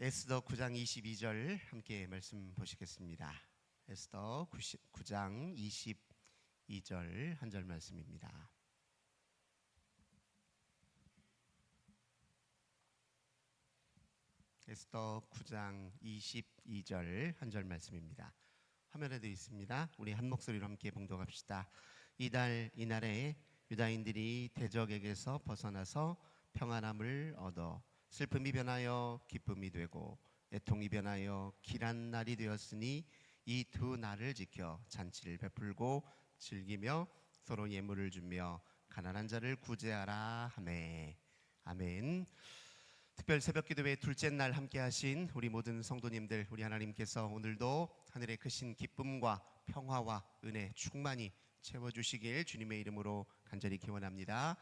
에스더 9장 22절 함께 말씀 보시겠습니다. 에스더 9장 22절 한 절 말씀입니다. 에스더 9장 22절 한 절 말씀입니다. 화면에도 있습니다. 우리 한 목소리로 함께 봉독합시다. 이날에 유다인들이 대적에게서 벗어나서 평안함을 얻어 슬픔이 변하여 기쁨이 되고 애통이 변하여 길한 날이 되었으니 이 두 날을 지켜 잔치를 베풀고 즐기며 서로 예물을 주며 가난한 자를 구제하라 하매. 아멘. 특별 새벽기도회 둘째 날 함께 하신 우리 모든 성도님들, 우리 하나님께서 오늘도 하늘의 크신 기쁨과 평화와 은혜 충만히 채워주시길 주님의 이름으로 간절히 기원합니다.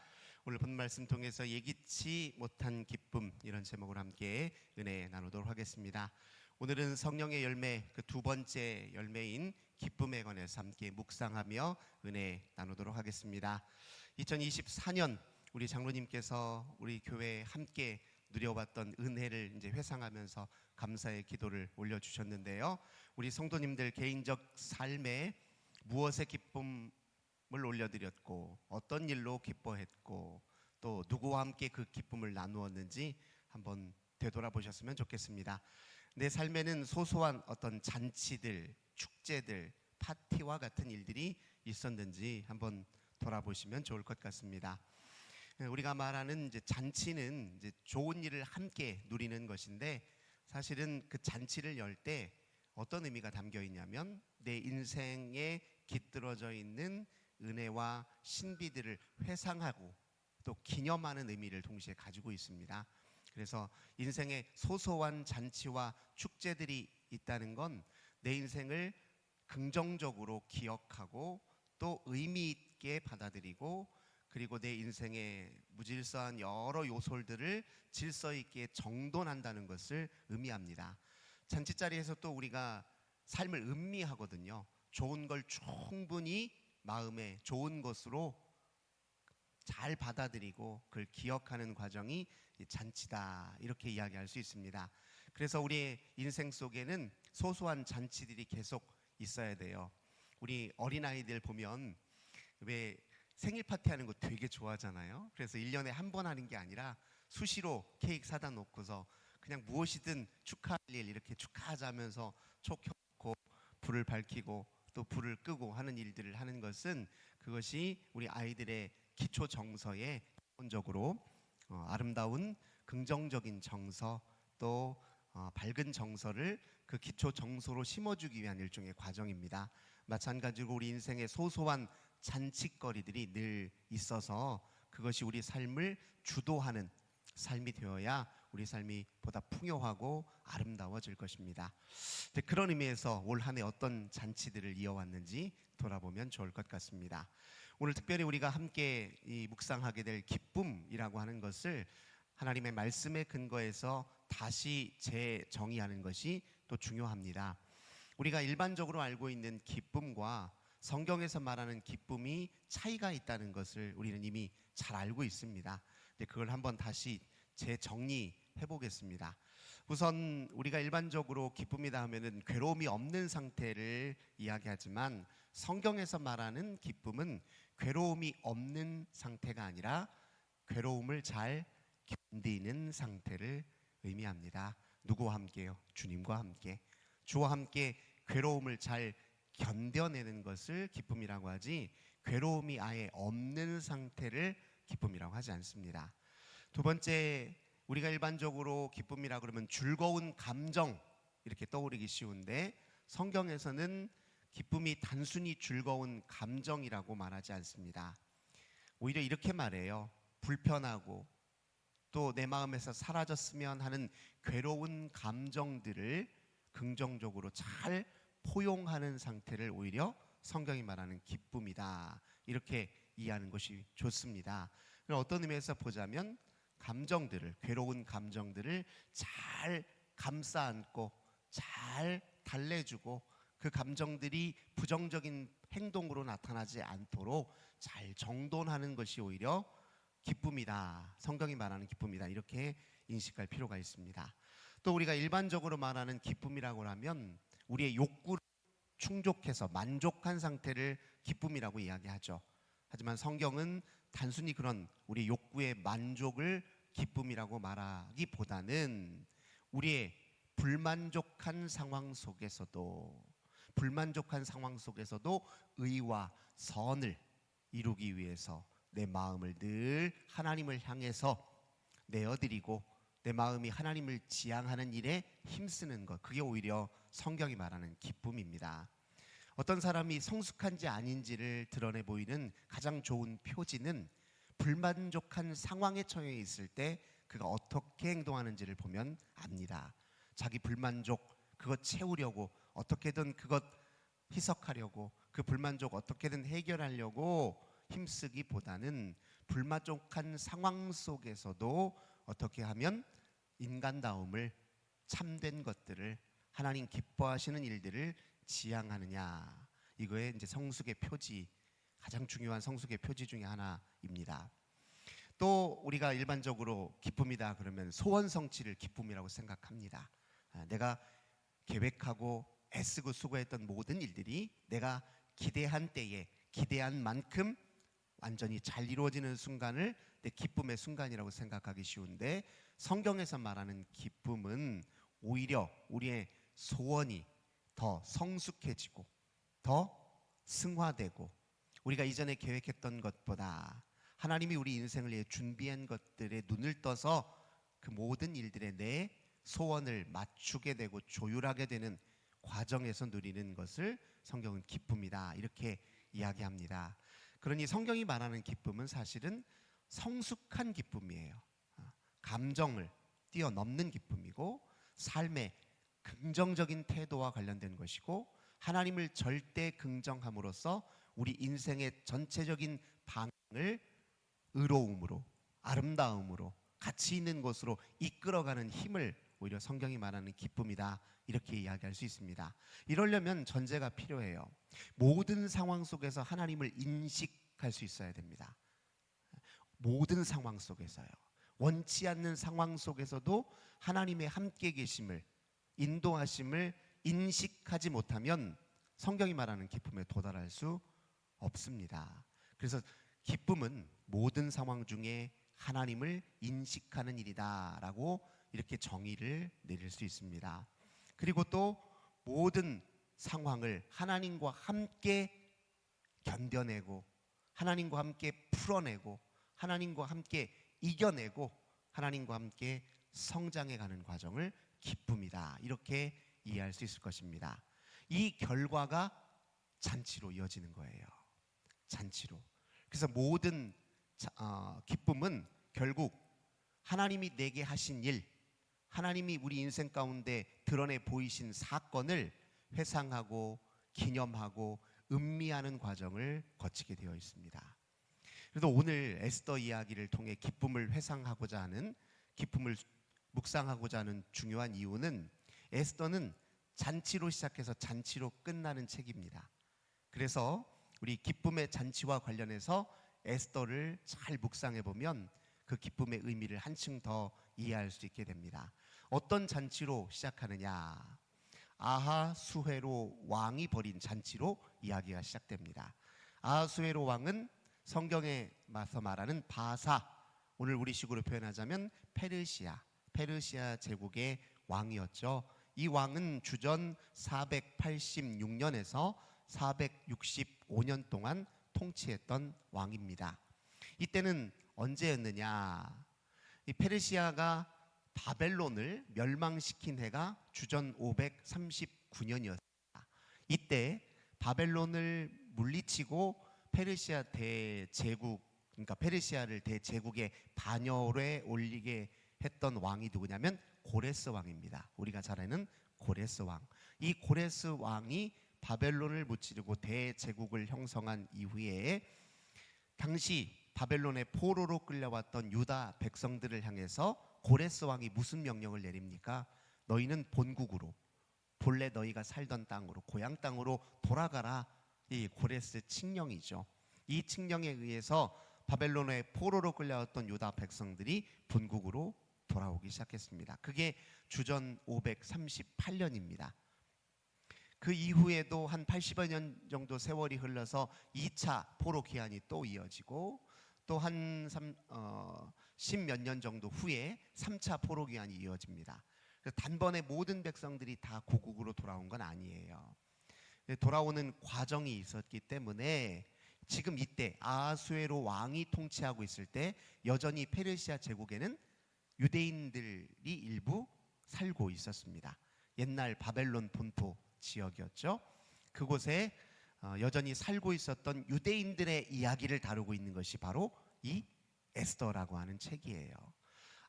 오늘 본 말씀 통해서 예기치 못한 기쁨, 이런 제목으로 함께 은혜 나누도록 하겠습니다. 오늘은 성령의 열매, 그 두 번째 열매인 기쁨에 관해서 함께 묵상하며 은혜 나누도록 하겠습니다. 2024년 우리 장로님께서 우리 교회에 함께 누려봤던 은혜를 이제 회상하면서 감사의 기도를 올려주셨는데요. 우리 성도님들 개인적 삶에 무엇의 기쁨을 올려드렸고 어떤 일로 기뻐했고 또 누구와 함께 그 기쁨을 나누었는지 한번 되돌아보셨으면 좋겠습니다. 내 삶에는 소소한 어떤 잔치들, 축제들, 파티와 같은 일들이 있었는지 한번 돌아보시면 좋을 것 같습니다. 우리가 말하는 이제 잔치는 이제 좋은 일을 함께 누리는 것인데, 사실은 그 잔치를 열 때 어떤 의미가 담겨 있냐면 내 인생에 깃들어져 있는 은혜와 신비들을 회상하고 또 기념하는 의미를 동시에 가지고 있습니다. 그래서 인생에 소소한 잔치와 축제들이 있다는 건 내 인생을 긍정적으로 기억하고 또 의미 있게 받아들이고, 그리고 내 인생의 무질서한 여러 요소들을 질서 있게 정돈한다는 것을 의미합니다. 잔치자리에서 또 우리가 삶을 음미하거든요. 좋은 걸 충분히 마음에 좋은 것으로 잘 받아들이고 그걸 기억하는 과정이 잔치다, 이렇게 이야기할 수 있습니다. 그래서 우리의 인생 속에는 소소한 잔치들이 계속 있어야 돼요. 우리 어린아이들 보면 왜 생일 파티하는 거 되게 좋아하잖아요. 그래서 1년에 한 번 하는 게 아니라 수시로 케이크 사다 놓고서 그냥 무엇이든 축하할 일 이렇게 축하하자면서 초 켜놓고 불을 밝히고 또 불을 끄고 하는 일들을 하는 것은, 그것이 우리 아이들의 기초 정서에 기본적으로 아름다운 긍정적인 정서, 또 밝은 정서를 그 기초 정서로 심어주기 위한 일종의 과정입니다. 마찬가지로 우리 인생의 소소한 잔치거리들이 늘 있어서 그것이 우리 삶을 주도하는 삶이 되어야 우리 삶이 보다 풍요하고 아름다워질 것입니다. 그런 의미에서 올 한 해 어떤 잔치들을 이어왔는지 돌아보면 좋을 것 같습니다. 오늘 특별히 우리가 함께 묵상하게 될 기쁨이라고 하는 것을 하나님의 말씀에 근거해서 다시 재정의하는 것이 또 중요합니다. 우리가 일반적으로 알고 있는 기쁨과 성경에서 말하는 기쁨이 차이가 있다는 것을 우리는 이미 잘 알고 있습니다. 그걸 한번 다시 재정리해 보겠습니다. 우선 우리가 일반적으로 기쁨이다 하면은 괴로움이 없는 상태를 이야기하지만, 성경에서 말하는 기쁨은 괴로움이 없는 상태가 아니라 괴로움을 잘 견디는 상태를 의미합니다. 누구와 함께요? 주님과 함께. 주와 함께 괴로움을 잘 견뎌내는 것을 기쁨이라고 하지, 괴로움이 아예 없는 상태를 기쁨이라고 하지 않습니다. 두 번째, 우리가 일반적으로 기쁨이라고 그러면 즐거운 감정 이렇게 떠오르기 쉬운데, 성경에서는 기쁨이 단순히 즐거운 감정이라고 말하지 않습니다. 오히려 이렇게 말해요. 불편하고 또 내 마음에서 사라졌으면 하는 괴로운 감정들을 긍정적으로 잘 포용하는 상태를 오히려 성경이 말하는 기쁨이다, 이렇게 이해하는 것이 좋습니다. 어떤 의미에서 보자면 감정들을, 괴로운 감정들을 잘 감싸 안고 잘 달래주고 그 감정들이 부정적인 행동으로 나타나지 않도록 잘 정돈하는 것이 오히려 기쁨이다, 성경이 말하는 기쁨이다, 이렇게 인식할 필요가 있습니다. 또 우리가 일반적으로 말하는 기쁨이라고 하면 우리의 욕구를 충족해서 만족한 상태를 기쁨이라고 이야기하죠. 하지만 성경은 단순히 그런 우리 욕구의 만족을 기쁨이라고 말하기보다는 우리의 불만족한 상황 속에서도 의와 선을 이루기 위해서 내 마음을 늘 하나님을 향해서 내어드리고 내 마음이 하나님을 지향하는 일에 힘쓰는 것, 그게 오히려 성경이 말하는 기쁨입니다. 어떤 사람이 성숙한지 아닌지를 드러내 보이는 가장 좋은 표지는 불만족한 상황에 처해 있을 때 그가 어떻게 행동하는지를 보면 압니다. 자기 불만족 그것 채우려고 어떻게든 그것 희석하려고 그 불만족 어떻게든 해결하려고 힘쓰기보다는 불만족한 상황 속에서도 어떻게 하면 인간다움을, 참된 것들을, 하나님 기뻐하시는 일들을 지향하느냐, 이거의 이제 성숙의 표지, 가장 중요한 성숙의 표지 중에 하나입니다. 또 우리가 일반적으로 기쁨이다 그러면 소원 성취를 기쁨이라고 생각합니다. 내가 계획하고 애쓰고 수고했던 모든 일들이 내가 기대한 때에 기대한 만큼 완전히 잘 이루어지는 순간을 내 기쁨의 순간이라고 생각하기 쉬운데, 성경에서 말하는 기쁨은 오히려 우리의 소원이 더 성숙해지고 더 승화되고 우리가 이전에 계획했던 것보다 하나님이 우리 인생을 위해 준비한 것들에 눈을 떠서 그 모든 일들에 내 소원을 맞추게 되고 조율하게 되는 과정에서 누리는 것을 성경은 기쁨이다, 이렇게 이야기합니다. 그러니 성경이 말하는 기쁨은 사실은 성숙한 기쁨이에요. 감정을 뛰어넘는 기쁨이고 삶의 긍정적인 태도와 관련된 것이고 하나님을 절대 긍정함으로써 우리 인생의 전체적인 방향을 의로움으로, 아름다움으로, 가치 있는 곳으로 이끌어가는 힘을 오히려 성경이 말하는 기쁨이다, 이렇게 이야기할 수 있습니다. 이러려면 전제가 필요해요. 모든 상황 속에서 하나님을 인식할 수 있어야 됩니다. 모든 상황 속에서요. 원치 않는 상황 속에서도 하나님의 함께 계심을, 인도하심을 인식하지 못하면 성경이 말하는 기쁨에 도달할 수 없습니다. 그래서 기쁨은 모든 상황 중에 하나님을 인식하는 일이다라고 이렇게 정의를 내릴 수 있습니다. 그리고 또 모든 상황을 하나님과 함께 견뎌내고 하나님과 함께 풀어내고 하나님과 함께 이겨내고 하나님과 함께 성장해가는 과정을 기쁨이다, 이렇게 이해할 수 있을 것입니다. 이 결과가 잔치로 이어지는 거예요. 잔치로. 그래서 모든 기쁨은 결국 하나님이 내게 하신 일, 하나님이 우리 인생 가운데 드러내 보이신 사건을 회상하고 기념하고 음미하는 과정을 거치게 되어 있습니다. 그래서 오늘 에스더 이야기를 통해 기쁨을 회상하고자 하는, 기쁨을 묵상하고자 하는 중요한 이유는 에스더는 잔치로 시작해서 잔치로 끝나는 책입니다. 그래서 우리 기쁨의 잔치와 관련해서 에스더를 잘 묵상해 보면 그 기쁨의 의미를 한층 더 이해할 수 있게 됩니다. 어떤 잔치로 시작하느냐? 아하수헤로 왕이 벌인 잔치로 이야기가 시작됩니다. 아하수헤로 왕은 성경에 맞서 말하는 바사, 오늘 우리식으로 표현하자면 페르시아 제국의 왕이었죠. 이 왕은 주전 486년에서 465년 동안 통치했던 왕입니다. 이때는 언제였느냐? 이 페르시아가 바벨론을 멸망시킨 해가 주전 539년이었습니다. 이때 바벨론을 물리치고 페르시아 대제국, 그러니까 페르시아를 대제국의 반열에 올리게 했던 왕이 누구냐면 고레스 왕입니다. 우리가 잘 아는 고레스 왕. 이 고레스 왕이 바벨론을 무찌르고 대제국을 형성한 이후에 당시 바벨론의 포로로 끌려왔던 유다 백성들을 향해서 고레스 왕이 무슨 명령을 내립니까? 너희는 본국으로, 본래 너희가 살던 땅으로, 고향 땅으로 돌아가라. 이 고레스 칙령이죠. 이 칙령에 의해서 바벨론의 포로로 끌려왔던 유다 백성들이 본국으로 돌아오기 시작했습니다. 그게 주전 538년입니다. 그 이후에도 한 80여 년 정도 세월이 흘러서 2차 포로 기한이 또 이어지고 또 한 10몇 년 정도 후에 3차 포로 기한이 이어집니다. 단번에 모든 백성들이 다 고국으로 돌아온 건 아니에요. 돌아오는 과정이 있었기 때문에 지금 이때 아하수에로 왕이 통치하고 있을 때 여전히 페르시아 제국에는 유대인들이 일부 살고 있었습니다. 옛날 바벨론 본토 지역이었죠. 그곳에 여전히 살고 있었던 유대인들의 이야기를 다루고 있는 것이 바로 이 에스더라고 하는 책이에요.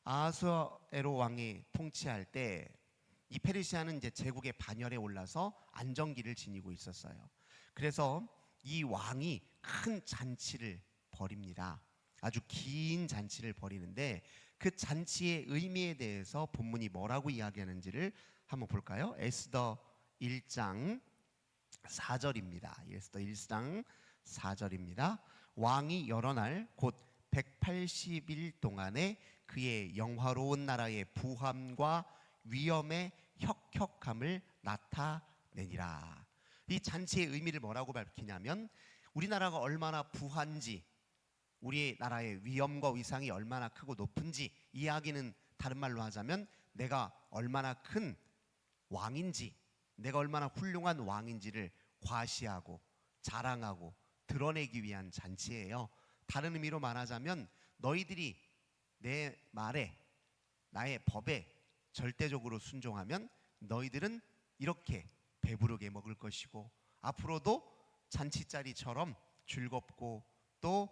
아하수에로 왕이 통치할 때 이 페르시아는 이제 제국의 반열에 올라서 안정기를 지니고 있었어요. 그래서 이 왕이 큰 잔치를 벌입니다. 아주 긴 잔치를 벌이는데 그 잔치의 의미에 대해서 본문이 뭐라고 이야기하는지를 한번 볼까요? 에스더 1장 4절입니다. 에스더 1장 4절입니다. 왕이 여러 날 곧 180일 동안에 그의 영화로운 나라의 부함과 위엄의 혁혁함을 나타내니라. 이 잔치의 의미를 뭐라고 밝히냐면 우리나라가 얼마나 부한지, 우리나라의 위엄과 위상이 얼마나 크고 높은지, 이야기는 다른 말로 하자면 내가 얼마나 큰 왕인지, 내가 얼마나 훌륭한 왕인지를 과시하고 자랑하고 드러내기 위한 잔치예요. 다른 의미로 말하자면 너희들이 내 말에, 나의 법에 절대적으로 순종하면 너희들은 이렇게 배부르게 먹을 것이고 앞으로도 잔치자리처럼 즐겁고 또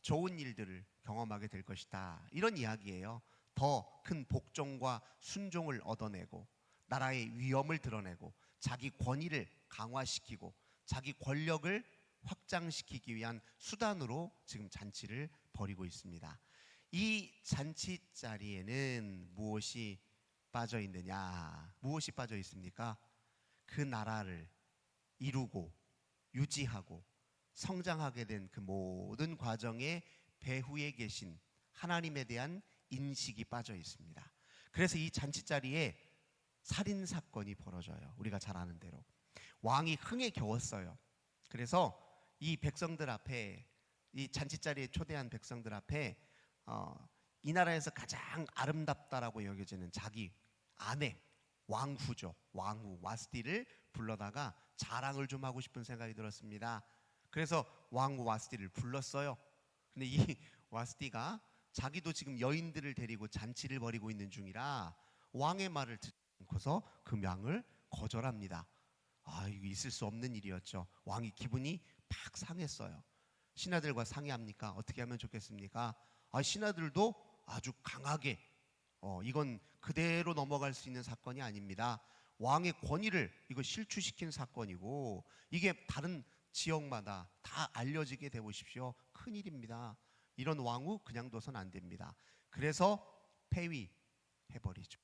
좋은 일들을 경험하게 될 것이다. 이런 이야기예요. 더 큰 복종과 순종을 얻어내고 나라의 위엄을 드러내고 자기 권위를 강화시키고 자기 권력을 확장시키기 위한 수단으로 지금 잔치를 벌이고 있습니다. 이 잔치 자리에는 무엇이 빠져 있느냐? 무엇이 빠져 있습니까? 그 나라를 이루고 유지하고 성장하게 된 그 모든 과정의 배후에 계신 하나님에 대한 인식이 빠져 있습니다. 그래서 이 잔치 자리에 살인 사건이 벌어져요. 우리가 잘 아는 대로 왕이 흥에 겨웠어요. 그래서 이 백성들 앞에, 이 잔치 자리에 초대한 백성들 앞에 이 나라에서 가장 아름답다라고 여겨지는 자기 아내, 왕후죠. 왕후 와스티를 불러다가 자랑을 좀 하고 싶은 생각이 들었습니다. 그래서 왕후 와스티를 불렀어요. 근데 이 와스티가 자기도 지금 여인들을 데리고 잔치를 벌이고 있는 중이라 왕의 말을 듣지 않고서 그 명을 거절합니다. 이거 있을 수 없는 일이었죠. 왕이 기분이 팍 상했어요. 신하들과 상의합니까? 어떻게 하면 좋겠습니까? 신하들도 아주 강하게 이건 그대로 넘어갈 수 있는 사건이 아닙니다. 왕의 권위를 이거 실추시킨 사건이고 이게 다른 지역마다 다 알려지게 돼 보십시오. 큰일입니다. 이런 왕후 그냥 둬선 안 됩니다. 그래서 폐위해버리죠.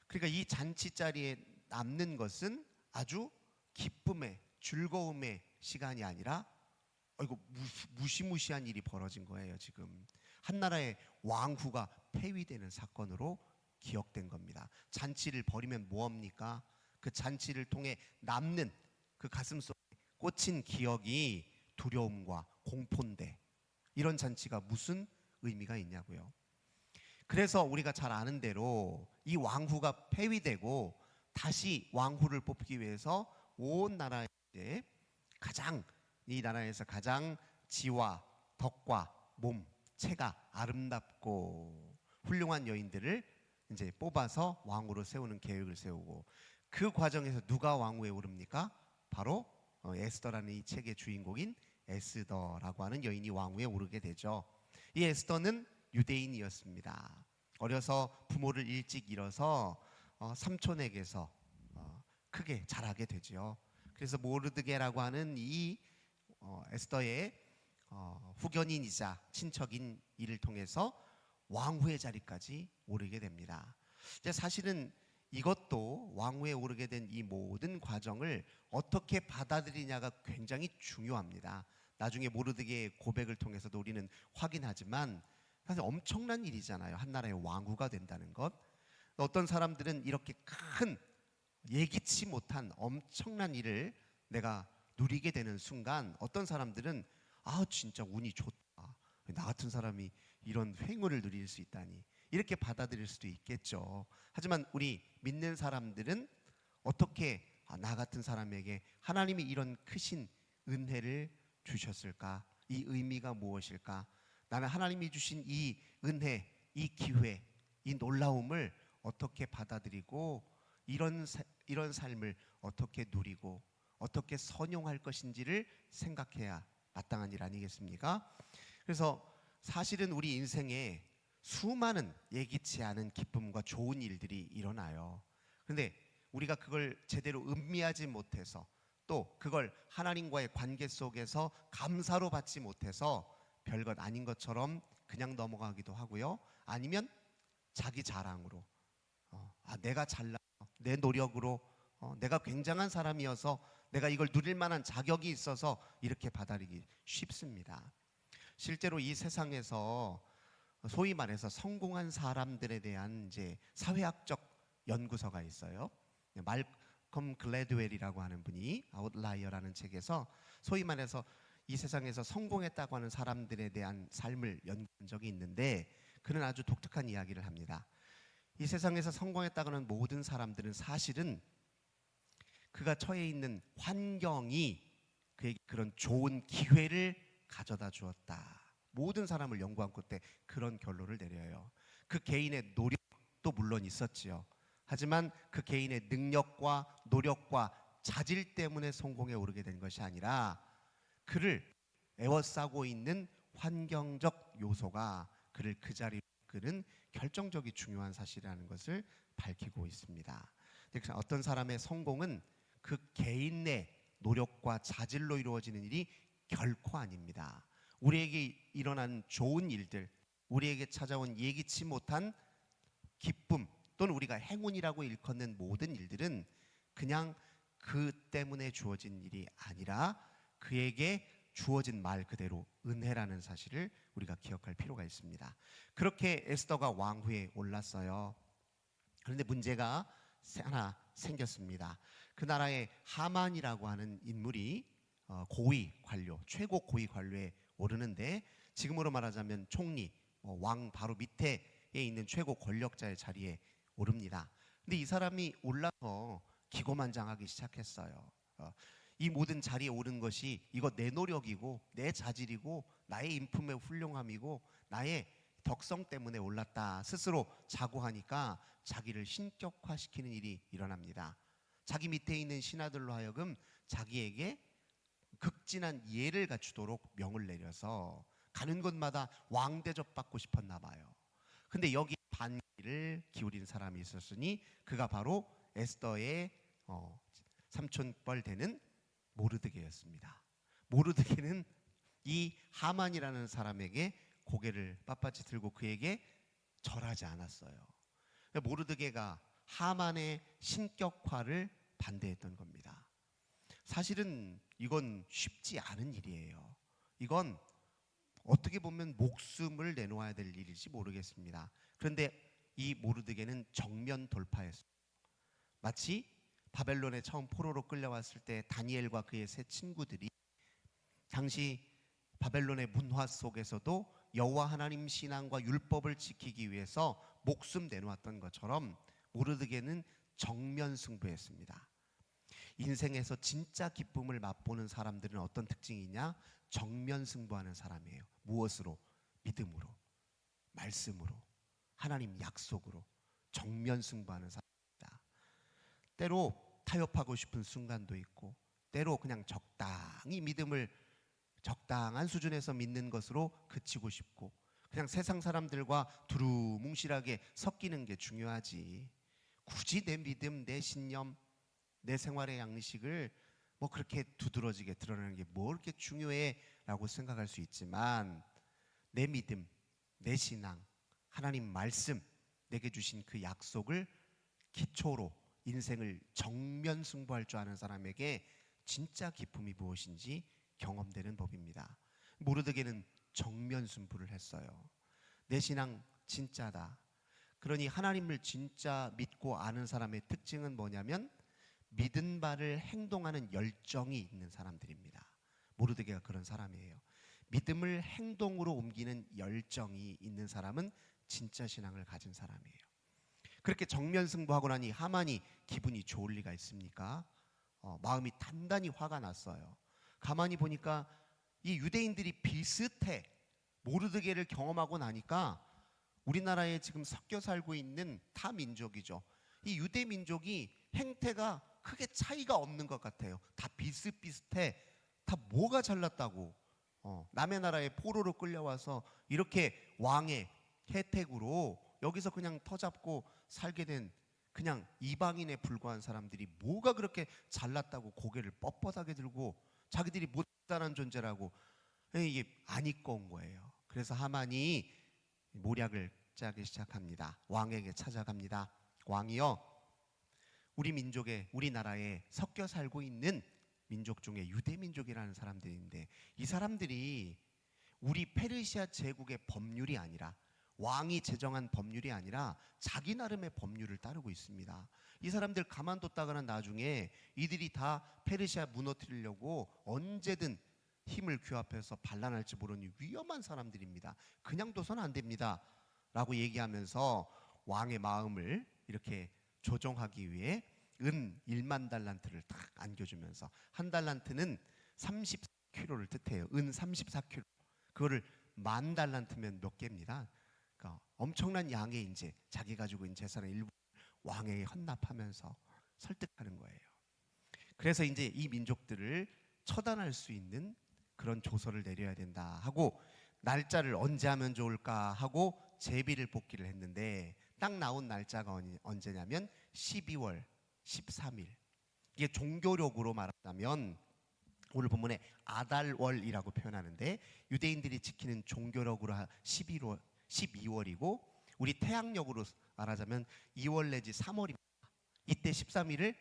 그러니까 이 잔치 자리에 남는 것은 아주 기쁨의, 즐거움의 시간이 아니라 이거 무시무시한 일이 벌어진 거예요. 지금 한 나라의 왕후가 폐위되는 사건으로 기억된 겁니다. 잔치를 벌이면 뭐합니까? 그 잔치를 통해 남는 그 가슴속에 꽂힌 기억이 두려움과 공포인데 이런 잔치가 무슨 의미가 있냐고요. 그래서 우리가 잘 아는 대로 이 왕후가 폐위되고 다시 왕후를 뽑기 위해서 온 나라에 가장, 이 나라에서 가장 지와 덕과 몸, 체가 아름답고 훌륭한 여인들을 이제 뽑아서 왕후로 세우는 계획을 세우고 그 과정에서 누가 왕후에 오릅니까? 바로 에스더라는 이 책의 주인공인 에스더라고 하는 여인이 왕후에 오르게 되죠. 이 에스더는 유대인이었습니다. 어려서 부모를 일찍 잃어서 삼촌에게서 크게 자라게 되죠. 그래서 모르드게라고 하는 이 에스더의 후견인이자 친척인 이를 통해서 왕후의 자리까지 오르게 됩니다. 사실은 이것도 왕후에 오르게 된 이 모든 과정을 어떻게 받아들이냐가 굉장히 중요합니다. 나중에 모르드게의 고백을 통해서도 우리는 확인하지만 사실 엄청난 일이잖아요. 한 나라의 왕후가 된다는 것. 어떤 사람들은 이렇게 큰 예기치 못한 엄청난 일을 내가 누리게 되는 순간 어떤 사람들은 아 진짜 운이 좋다. 나 같은 사람이 이런 행운을 누릴 수 있다니 이렇게 받아들일 수도 있겠죠. 하지만 우리 믿는 사람들은 어떻게 나 같은 사람에게 하나님이 이런 크신 은혜를 주셨을까? 이 의미가 무엇일까? 나는 하나님이 주신 이 은혜, 이 기회, 이 놀라움을 어떻게 받아들이고 이런 삶을 어떻게 누리고 어떻게 선용할 것인지를 생각해야 마땅한 일 아니겠습니까? 그래서 사실은 우리 인생에 수많은 예기치 않은 기쁨과 좋은 일들이 일어나요. 그런데 우리가 그걸 제대로 음미하지 못해서 또 그걸 하나님과의 관계 속에서 감사로 받지 못해서 별것 아닌 것처럼 그냥 넘어가기도 하고요. 아니면 자기 자랑으로 내가 잘나 내 노력으로 내가 굉장한 사람이어서 내가 이걸 누릴 만한 자격이 있어서 이렇게 받아들이기 쉽습니다. 실제로 이 세상에서 소위 말해서 성공한 사람들에 대한 이제 사회학적 연구서가 있어요. 말컴 글래드웰이라고 하는 분이 아웃라이어라는 책에서 소위 말해서 이 세상에서 성공했다고 하는 사람들에 대한 삶을 연구한 적이 있는데 그는 아주 독특한 이야기를 합니다. 이 세상에서 성공했다고 하는 모든 사람들은 사실은 그가 처해 있는 환경이 그에게 그런 좋은 기회를 가져다 주었다. 모든 사람을 연구한 끝에 그런 결론을 내려요. 그 개인의 노력도 물론 있었지요. 하지만 그 개인의 능력과 노력과 자질 때문에 성공에 오르게 된 것이 아니라 그를 에워싸고 있는 환경적 요소가 그를 그 자리로 이끄는 결정적이 중요한 사실이라는 것을 밝히고 있습니다. 어떤 사람의 성공은 그 개인의 노력과 자질로 이루어지는 일이 결코 아닙니다. 우리에게 일어난 좋은 일들, 우리에게 찾아온 예기치 못한 기쁨 또는 우리가 행운이라고 일컫는 모든 일들은 그냥 그 때문에 주어진 일이 아니라 그에게 주어진 말 그대로 은혜라는 사실을 우리가 기억할 필요가 있습니다. 그렇게 에스더가 왕후에 올랐어요. 그런데 문제가 하나 생겼습니다. 그 나라의 하만이라고 하는 인물이 고위 관료, 최고 고위 관료에 오르는데 지금으로 말하자면 총리, 왕 바로 밑에 있는 최고 권력자의 자리에 오릅니다. 근데 이 사람이 올라서 기고만장하기 시작했어요. 이 모든 자리에 오른 것이 이거 내 노력이고 내 자질이고 나의 인품의 훌륭함이고 나의 덕성 때문에 올랐다 스스로 자고하니까 자기를 신격화시키는 일이 일어납니다. 자기 밑에 있는 신하들로 하여금 자기에게 극진한 예를 갖추도록 명을 내려서 가는 곳마다 왕 대접받고 싶었나 봐요. 근데 여기 반기를 기울인 사람이 있었으니 그가 바로 에스더의 삼촌뻘 되는 모르드게였습니다. 모르드게는 이 하만이라는 사람에게 고개를 빳빳이 들고 그에게 절하지 않았어요. 모르드게가 하만의 신격화를 반대했던 겁니다. 사실은 이건 쉽지 않은 일이에요. 이건 어떻게 보면 목숨을 내놓아야 될 일일지 모르겠습니다. 그런데 이 모르드게는 정면 돌파했어요. 마치 바벨론에 처음 포로로 끌려왔을 때 다니엘과 그의 세 친구들이 당시 바벨론의 문화 속에서도 여호와 하나님 신앙과 율법을 지키기 위해서 목숨 내놓았던 것처럼 모르드게는 정면 승부했습니다. 인생에서 진짜 기쁨을 맛보는 사람들은 어떤 특징이 있냐? 정면 승부하는 사람이에요. 무엇으로? 믿음으로, 말씀으로, 하나님 약속으로 정면 승부하는 사람입니다. 때로 타협하고 싶은 순간도 있고 때로 그냥 적당히 믿음을 적당한 수준에서 믿는 것으로 그치고 싶고 그냥 세상 사람들과 두루뭉실하게 섞이는 게 중요하지 굳이 내 믿음, 내 신념, 내 생활의 양식을 뭐 그렇게 두드러지게 드러내는 게 뭐 그렇게 중요해 라고 생각할 수 있지만 내 믿음, 내 신앙, 하나님 말씀 내게 주신 그 약속을 기초로 인생을 정면 승부할 줄 아는 사람에게 진짜 기쁨이 무엇인지 경험되는 법입니다. 모르드게는 정면 승부를 했어요. 내 신앙 진짜다. 그러니 하나님을 진짜 믿고 아는 사람의 특징은 뭐냐면 믿은 바를 행동하는 열정이 있는 사람들입니다. 모르드게가 그런 사람이에요. 믿음을 행동으로 옮기는 열정이 있는 사람은 진짜 신앙을 가진 사람이에요. 그렇게 정면 승부하고 나니 하만이 기분이 좋을 리가 있습니까? 마음이 단단히 화가 났어요. 가만히 보니까 이 유대인들이 비슷해. 모르드게를 경험하고 나니까 우리나라에 지금 섞여 살고 있는 타 민족이죠. 이 유대 민족이 행태가 크게 차이가 없는 것 같아요. 다 비슷비슷해. 다 뭐가 잘났다고. 남의 나라에 포로로 끌려와서 이렇게 왕의 혜택으로 여기서 그냥 터잡고 살게 된 그냥 이방인에 불과한 사람들이 뭐가 그렇게 잘났다고 고개를 뻣뻣하게 들고 자기들이 못다는 존재라고 이게 안 입고 온 거예요. 그래서 하만이 모략을 짜기 시작합니다. 왕에게 찾아갑니다. 왕이여, 우리 민족에, 우리나라에 섞여 살고 있는 민족 중에 유대 민족이라는 사람들인데 이 사람들이 우리 페르시아 제국의 법률이 아니라 왕이 제정한 법률이 아니라 자기 나름의 법률을 따르고 있습니다. 이 사람들 가만뒀다가는 나중에 이들이 다 페르시아 무너뜨리려고 언제든 힘을 규합해서 반란할지 모르니 위험한 사람들입니다. 그냥 둬서는 안 됩니다 라고 얘기하면서 왕의 마음을 이렇게 조정하기 위해 은 1만 달란트를 딱 안겨주면서, 한 달란트는 34kg를 뜻해요. 은 34kg. 그거를 10,000달란트면 몇 개입니다. 그러니까 엄청난 양의 이제 자기 가지고 있는 재산의 일부 왕에게 헌납하면서 설득하는 거예요. 그래서 이제 이 민족들을 처단할 수 있는 그런 조서를 내려야 된다 하고, 날짜를 언제 하면 좋을까 하고 제비를 뽑기를 했는데 딱 나온 날짜가 언제냐면 12월 13일. 이게 종교력으로 말하자면 오늘 본문에 아달월이라고 표현하는데 유대인들이 지키는 종교력으로 12월이고 우리 태양력으로 말하자면 2월 내지 3월입니다. 이때 13일을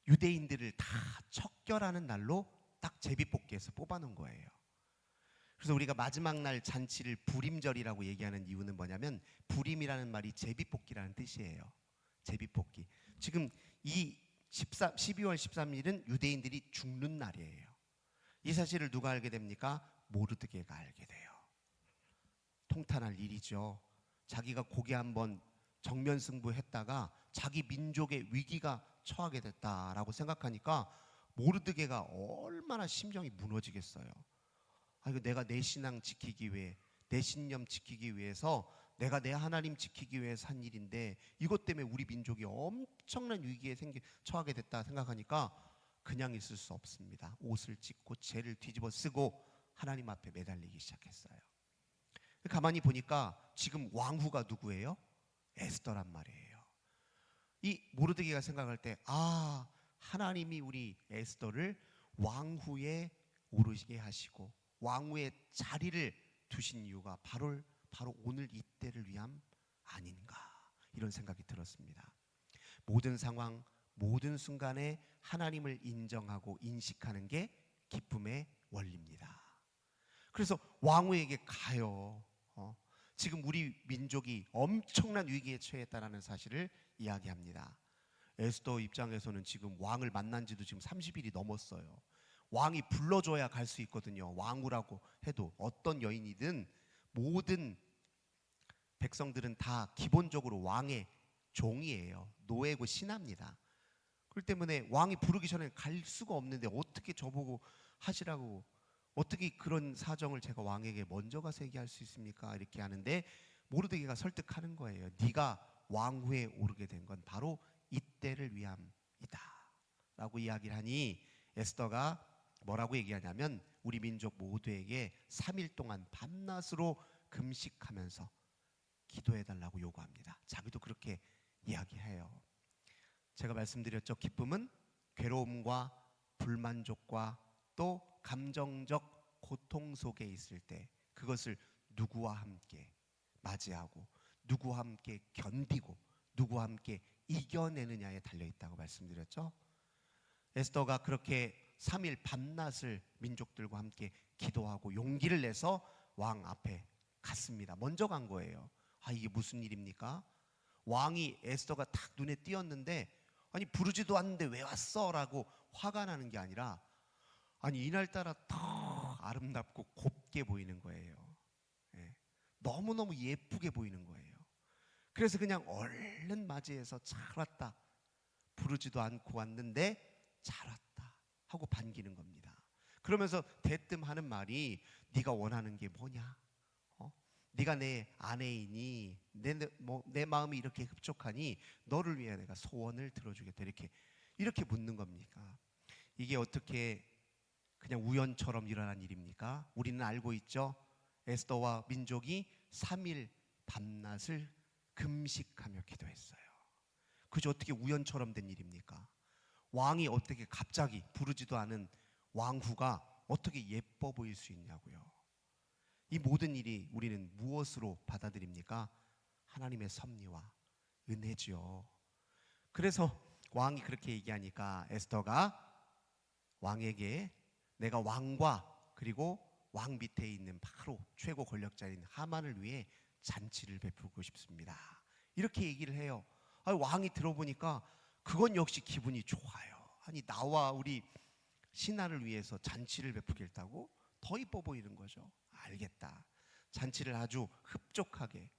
유대인들을 다 척결하는 날로 딱 제비뽑기에서 뽑아놓은 거예요. 그래서 우리가 마지막 날 잔치를 부림절이라고 얘기하는 이유는 뭐냐면 부림이라는 말이 제비뽑기라는 뜻이에요. 제비뽑기. 지금 이 12월 13일은 유대인들이 죽는 날이에요. 이 사실을 누가 알게 됩니까? 모르드게가 알게 돼요. 통탄할 일이죠. 자기가 고개 한번 정면 승부했다가 자기 민족의 위기가 처하게 됐다라고 생각하니까 모르드게가 얼마나 심정이 무너지겠어요. 이거 내가 내 신앙 지키기 위해, 내 신념 지키기 위해서, 내가 내 하나님 지키기 위해서 한 일인데 이것 때문에 우리 민족이 엄청난 위기에 처하게 됐다 생각하니까 그냥 있을 수 없습니다. 옷을 찢고 죄를 뒤집어 쓰고 하나님 앞에 매달리기 시작했어요. 가만히 보니까 지금 왕후가 누구예요? 에스더란 말이에요. 이 모르드게가 생각할 때 하나님이 우리 에스더를 왕후에 오르게 하시고 왕후의 자리를 두신 이유가 바로 오늘 이때를 위함 아닌가, 이런 생각이 들었습니다. 모든 상황, 모든 순간에 하나님을 인정하고 인식하는 게 기쁨의 원리입니다. 그래서 왕후에게 가요. 지금 우리 민족이 엄청난 위기에 처했다는 사실을 이야기합니다. 에스더 입장에서는 지금 왕을 만난 지도 지금 30일이 넘었어요. 왕이 불러줘야 갈 수 있거든요. 왕후라고 해도 어떤 여인이든 모든 백성들은 다 기본적으로 왕의 종이에요. 노예고 신하입니다. 그렇기 때문에 왕이 부르기 전에 갈 수가 없는데 어떻게 저보고 하시라고, 어떻게 그런 사정을 제가 왕에게 먼저 가서 얘기할 수 있습니까? 이렇게 하는데 모르드게가 설득하는 거예요. 네가 왕후에 오르게 된 건 바로 이때를 위함이다 라고 이야기를 하니 에스더가 뭐라고 얘기하냐면 우리 민족 모두에게 3일 동안 밤낮으로 금식하면서 기도해달라고 요구합니다. 자기도 그렇게 이야기해요. 제가 말씀드렸죠. 기쁨은 괴로움과 불만족과 또 감정적 고통 속에 있을 때 그것을 누구와 함께 맞이하고 누구와 함께 견디고 누구와 함께 이겨내느냐에 달려있다고 말씀드렸죠. 에스더가 그렇게 3일 밤낮을 민족들과 함께 기도하고 용기를 내서 왕 앞에 갔습니다. 먼저 간 거예요. 아, 이게 무슨 일입니까? 왕이 에스더가 딱 눈에 띄었는데, 아니 부르지도 않는데 왜 왔어? 라고 화가 나는 게 아니라, 아니 이날따라 더 아름답고 곱게 보이는 거예요. 예. 너무너무 예쁘게 보이는 거예요. 그래서 그냥 얼른 맞이해서 잘 왔다, 부르지도 않고 왔는데 잘 왔다 하고 반기는 겁니다. 그러면서 대뜸 하는 말이, 네가 원하는 게 뭐냐? 네가 내 아내이니 내 마음이 이렇게 흡족하니 너를 위해 내가 소원을 들어주겠다, 이렇게 묻는 겁니까? 이게 어떻게 그냥 우연처럼 일어난 일입니까? 우리는 알고 있죠. 에스더와 민족이 3일 밤낮을 금식하며 기도했어요. 그저 어떻게 우연처럼 된 일입니까? 왕이 어떻게 갑자기, 부르지도 않은 왕후가 어떻게 예뻐 보일 수 있냐고요. 이 모든 일이 우리는 무엇으로 받아들입니까? 하나님의 섭리와 은혜지요. 그래서 왕이 그렇게 얘기하니까 에스더가 왕에게, 내가 왕과 그리고 왕 밑에 있는 바로 최고 권력자인 하만을 위해 잔치를 베풀고 싶습니다, 이렇게 얘기를 해요. 왕이 들어보니까 그건 역시 기분이 좋아요. 아니 나와 우리 신하를 위해서 잔치를 베풀겠다고? 더 이뻐 보이는 거죠. 알겠다. 잔치를 아주 흡족하게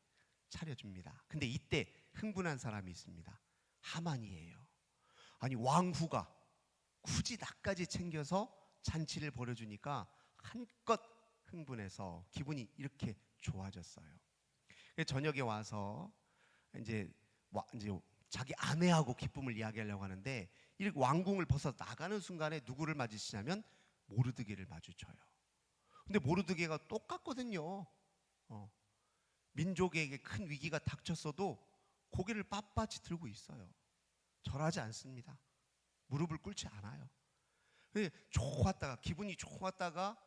차려줍니다. 근데 이때 흥분한 사람이 있습니다. 하만이에요. 아니 왕후가 굳이 나까지 챙겨서 잔치를 벌여주니까 한껏 흥분해서 기분이 이렇게 좋아졌어요. 저녁에 와서 이제 자기 아내하고 기쁨을 이야기하려고 하는데, 이 왕궁을 벗어 나가는 순간에 누구를 맞으시냐면 모르드게를 마주쳐요. 근데 모르드게가 똑같거든요. 민족에게 큰 위기가 닥쳤어도 고개를 빳빳이 들고 있어요. 절하지 않습니다. 무릎을 꿇지 않아요. 좋았다가, 기분이 좋았다가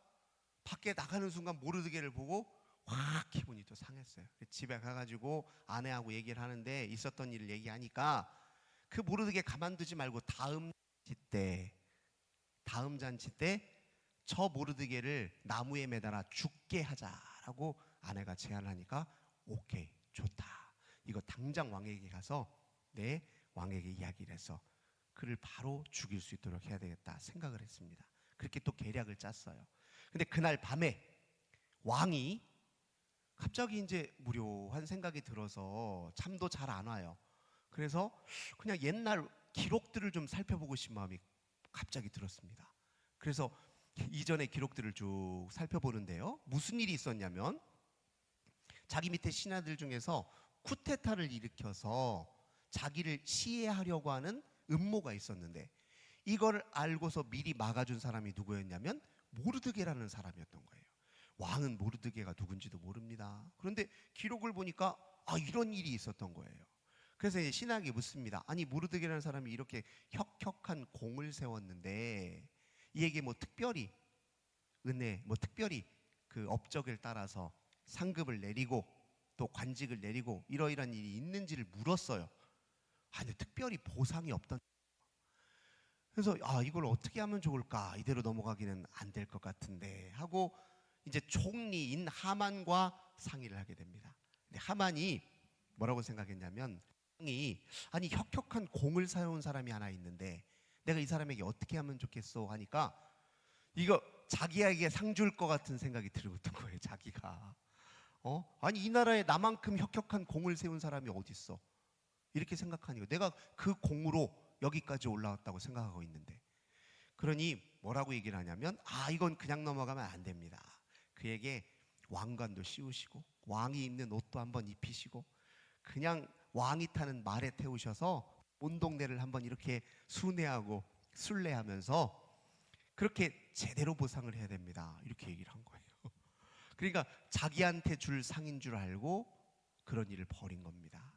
밖에 나가는 순간 모르드게를 보고 확 기분이 또 상했어요. 집에 가가지고 아내하고 얘기를 하는데, 있었던 일을 얘기하니까 그 모르드게 가만두지 말고 다음 잔치 때 저 모르드게를 나무에 매달아 죽게 하자라고 아내가 제안을 하니까, 오케이, 좋다, 이거 당장 왕에게 가서 내 왕에게 이야기를 해서 그를 바로 죽일 수 있도록 해야 되겠다 생각을 했습니다. 그렇게 또 계략을 짰어요. 근데 그날 밤에 왕이 갑자기 이제 무료한 생각이 들어서 잠도 잘 안 와요. 그래서 그냥 옛날 기록들을 좀 살펴보고 싶은 마음이 갑자기 들었습니다. 그래서 이전의 기록들을 쭉 살펴보는데요, 무슨 일이 있었냐면, 자기 밑에 신하들 중에서 쿠데타를 일으켜서 자기를 시해하려고 하는 음모가 있었는데, 이걸 알고서 미리 막아준 사람이 누구였냐면 모르드게라는 사람이었던 거예요. 왕은 모르드게가 누군지도 모릅니다. 그런데 기록을 보니까 이런 일이 있었던 거예요. 그래서 이제 신하에게 묻습니다. 아니 모르드게라는 사람이 이렇게 혁혁한 공을 세웠는데, 이에게 뭐 특별히 은혜, 특별히 그 업적을 따라서 상급을 내리고 또 관직을 내리고 이러이러한 일이 있는지를 물었어요. 근데 특별히 보상이 없던. 그래서 이걸 어떻게 하면 좋을까, 이대로 넘어가기는 안 될 것 같은데 하고 이제 총리인 하만과 상의를 하게 됩니다. 근데 하만이 뭐라고 생각했냐면, 아니 혁혁한 공을 사용한 사람이 하나 있는데 내가 이 사람에게 어떻게 하면 좋겠어 하니까, 이거 자기에게 상 줄 것 같은 생각이 들었던 거예요. 자기가 아니 이 나라에 나만큼 혁혁한 공을 세운 사람이 어디 있어, 이렇게 생각하니까 내가 그 공으로 여기까지 올라왔다고 생각하고 있는데, 그러니 뭐라고 얘기를 하냐면, 이건 그냥 넘어가면 안 됩니다. 그에게 왕관도 씌우시고 왕이 입는 옷도 한번 입히시고 그냥 왕이 타는 말에 태우셔서 온 동네를 한번 이렇게 순회하고 순례하면서 그렇게 제대로 보상을 해야 됩니다, 이렇게 얘기를 한 거예요. 그러니까 자기한테 줄 상인 줄 알고 그런 일을 벌인 겁니다.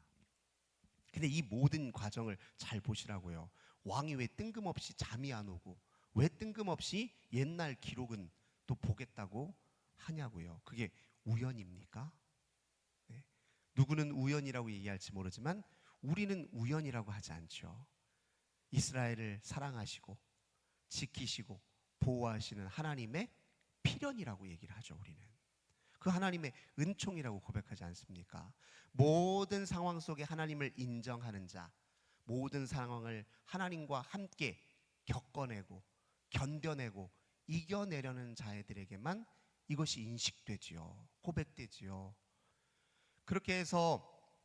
근데 이 모든 과정을 잘 보시라고요. 왕이 왜 뜬금없이 잠이 안 오고 왜 뜬금없이 옛날 기록은 또 보겠다고 하냐고요. 그게 우연입니까? 네. 누구는 우연이라고 얘기할지 모르지만 우리는 우연이라고 하지 않죠. 이스라엘을 사랑하시고 지키시고 보호하시는 하나님의 필연이라고 얘기를 하죠. 우리는. 그 하나님의 은총이라고 고백하지 않습니까? 모든 상황 속에 하나님을 인정하는 자, 모든 상황을 하나님과 함께 겪어내고 견뎌내고 이겨내려는 자들에게만 이것이 인식되지요. 고백되지요. 그렇게 해서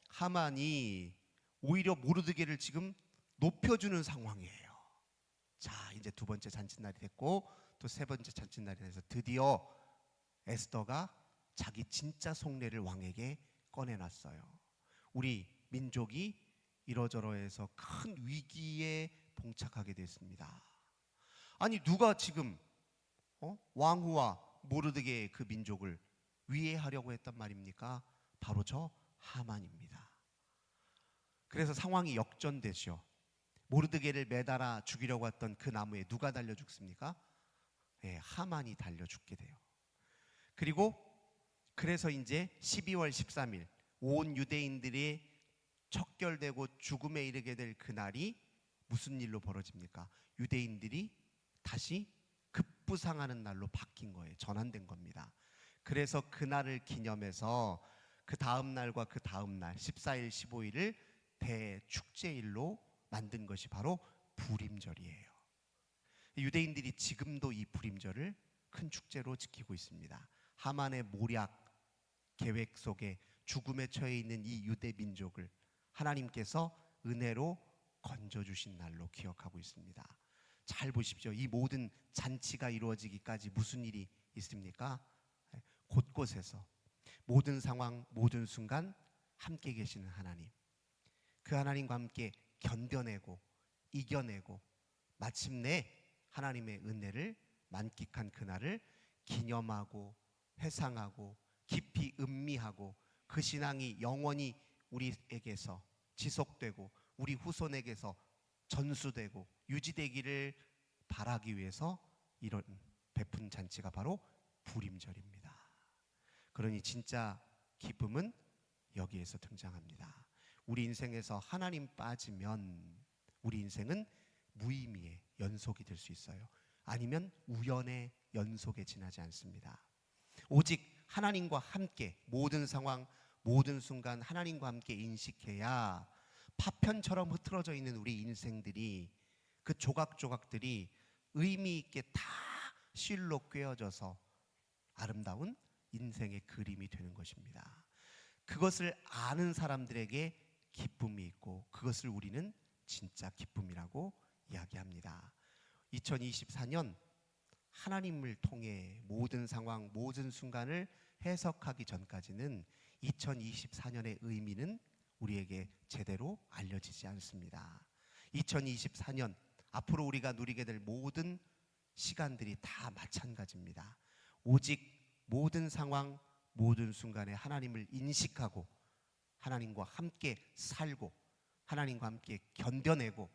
하만이 오히려 모르드게를 지금 높여주는 상황이에요. 자, 이제 두 번째 잔칫날이 됐고 또 세 번째 잔칫날이 돼서 드디어 에스더가 자기 진짜 속내를 왕에게 꺼내놨어요. 우리 민족이 이러저러해서 큰 위기에 봉착하게 됐습니다. 아니 누가 지금 왕후와 모르드게의 그 민족을 위해하려고 했단 말입니까? 바로 저 하만입니다. 그래서 상황이 역전되죠. 모르드게를 매달아 죽이려고 했던 그 나무에 누가 달려 죽습니까? 네, 하만이 달려 죽게 돼요. 그래서 이제 12월 13일 온 유대인들이 척결되고 죽음에 이르게 될 그날이 무슨 일로 벌어집니까? 유대인들이 다시 급부상하는 날로 바뀐 거예요. 전환된 겁니다. 그래서 그날을 기념해서 그 다음 날과 그 다음 날 14일 15일을 대축제일로 만든 것이 바로 부림절이에요. 유대인들이 지금도 이 부림절을 큰 축제로 지키고 있습니다. 하만의 모략 계획 속에 죽음에 처해 있는 이 유대 민족을 하나님께서 은혜로 건져주신 날로 기억하고 있습니다. 잘 보십시오. 이 모든 잔치가 이루어지기까지 무슨 일이 있습니까? 곳곳에서 모든 상황 모든 순간 함께 계시는 하나님, 그 하나님과 함께 견뎌내고 이겨내고 마침내 하나님의 은혜를 만끽한 그날을 기념하고 회상하고 깊이 음미하고 그 신앙이 영원히 우리에게서 지속되고 우리 후손에게서 전수되고 유지되기를 바라기 위해서 이런 베푼 잔치가 바로 부림절입니다. 그러니 진짜 기쁨은 여기에서 등장합니다. 우리 인생에서 하나님 빠지면 우리 인생은 무의미의 연속이 될 수 있어요. 아니면 우연의 연속에 지나지 않습니다. 오직 하나님과 함께 모든 상황 모든 순간 하나님과 함께 인식해야 파편처럼 흐트러져 있는 우리 인생들이 그 조각조각들이 의미 있게 다 실로 꿰어져서 아름다운 인생의 그림이 되는 것입니다. 그것을 아는 사람들에게 기쁨이 있고 그것을 우리는 진짜 기쁨이라고 이야기합니다. 2024년 하나님을 통해 모든 상황 모든 순간을 해석하기 전까지는 2024년의 의미는 우리에게 제대로 알려지지 않습니다. 2024년 앞으로 우리가 누리게 될 모든 시간들이 다 마찬가지입니다. 오직 모든 상황 모든 순간에 하나님을 인식하고 하나님과 함께 살고 하나님과 함께 견뎌내고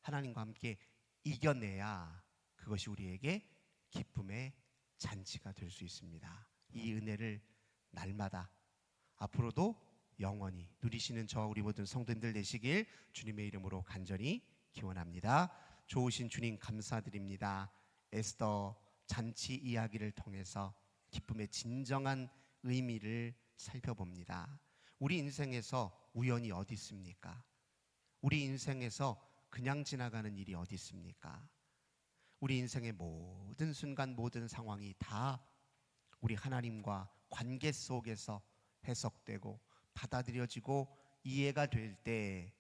하나님과 함께 이겨내야 그것이 우리에게 기쁨의 잔치가 될 수 있습니다. 이 은혜를 날마다 앞으로도 영원히 누리시는 저와 우리 모든 성도님들 되시길 주님의 이름으로 간절히 기원합니다. 좋으신 주님 감사드립니다. 에스더 잔치 이야기를 통해서 기쁨의 진정한 의미를 살펴봅니다. 우리 인생에서 우연이 어디 있습니까? 우리 인생에서 그냥 지나가는 일이 어디 있습니까? 우리 인생의 모든 순간 모든 상황이 다 우리 하나님과 관계 속에서 해석되고 받아들여지고 이해가 될 때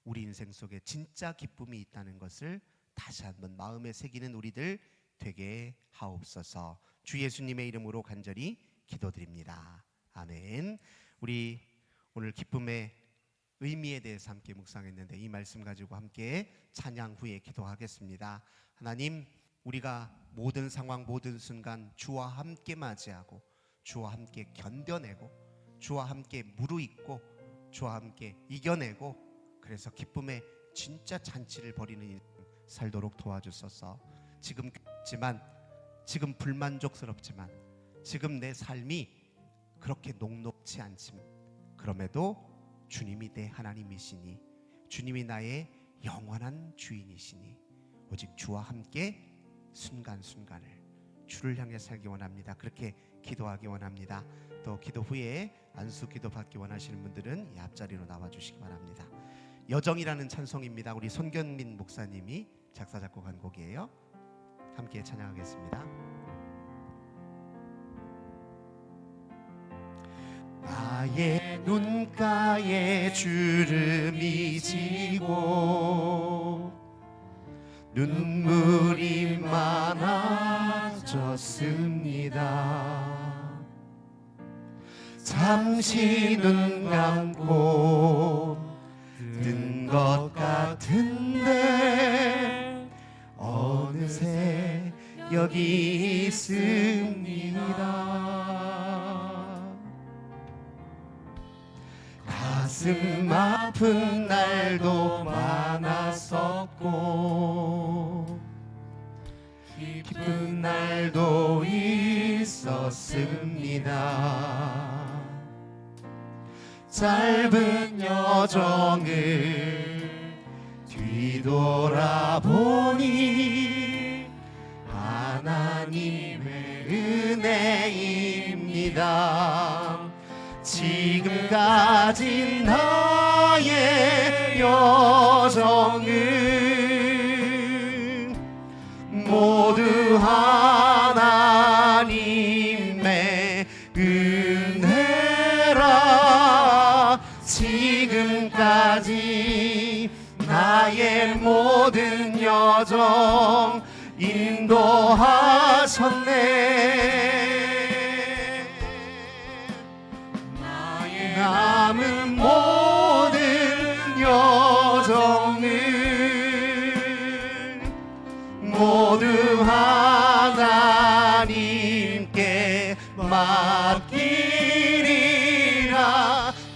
우리 인생 속에 진짜 기쁨이 있다는 것을 다시 한번 마음에 새기는 우리들 되게 하옵소서. 주 예수님의 이름으로 간절히 기도드립니다. 아멘. 우리 오늘 기쁨의 의미에 대해서 함께 묵상했는데 이 말씀 가지고 함께 찬양 후에 기도하겠습니다. 하나님, 우리가 모든 상황 모든 순간 주와 함께 맞이하고 주와 함께 견뎌내고 주와 함께 무르익고 주와 함께 이겨내고 그래서 기쁨의 진짜 잔치를 벌이는 인생 살도록 도와주소서. 지금 그렇지만 지금 불만족스럽지만 지금 내 삶이 그렇게 녹록지 않지만 그럼에도 주님이 내 하나님이시니 주님이 나의 영원한 주인이시니 오직 주와 함께 순간순간을 주를 향해 살기 원합니다. 그렇게 기도하기 원합니다. 또 기도 후에 안수 기도 받기 원하시는 분들은 이 앞자리로 나와주시기 바랍니다. 여정이라는 찬송입니다. 우리 손견민 목사님이 작사 작곡한 곡이에요. 함께 찬양하겠습니다. 나의 눈가에 주름이 지고 눈물이 많아졌습니다. 잠시 눈 감고 뜬 것 같은데 어느새 여기 있습니다. 가슴 아픈 날도 많았었고 기쁜 날도 있었습니다. 짧은 여정을 뒤돌아보니 하나님의 은혜입니다. 지금까지 나의 여정은 모두 하나님의 은혜라. 지금까지 나의 모든 여정 인도하셨네. 남은 모든 여정을 모두 하나님께 맡기리라.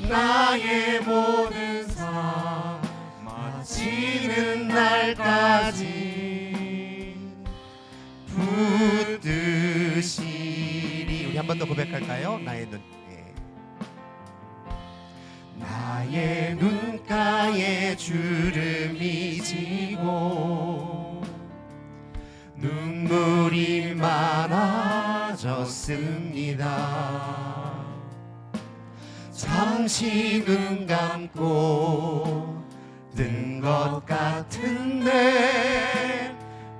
나의 모든 삶 마치는 날까지 붙드시리. 우리 한 번 더 고백할까요? 나의 눈가에 주름이 지고 눈물이 많아졌습니다. 잠시 눈 감고 뜬 것 같은데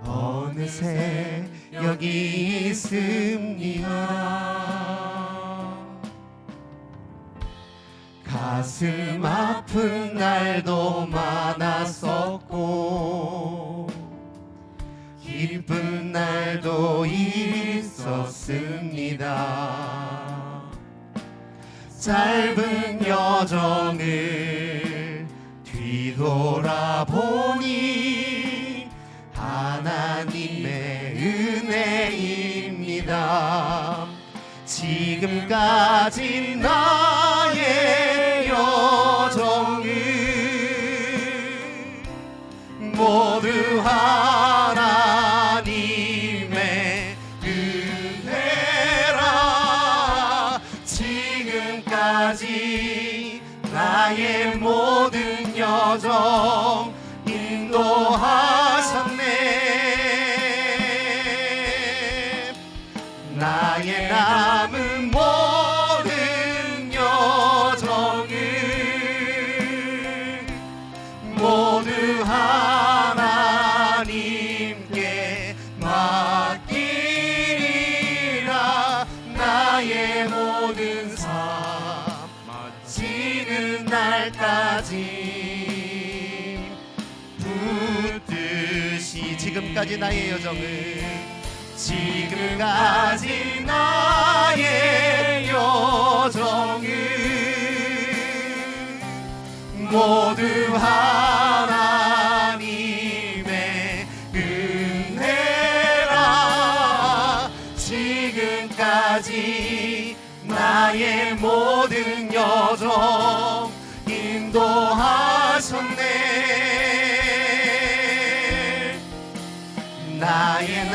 어느새 여기 있습니다. 가슴 아픈 날도 많았었고 기쁜 날도 있었습니다. 짧은 여정을 뒤돌아보니 하나님의 은혜입니다. 지금까지 나의 여정을 모두 하나님의 은혜라. 지금까지 나의 모든 여정 인도하셨네. 나의 남은 모든 여정을 모두 하나님께 맡기리라. 나의 모든 삶 마치는 날까지 붙듯이. 지금까지 나의 여정을 지금까지 나의 여정을 모두 하나님의 은혜라. 지금까지 나의 모든 여정 인도하셨네. 나의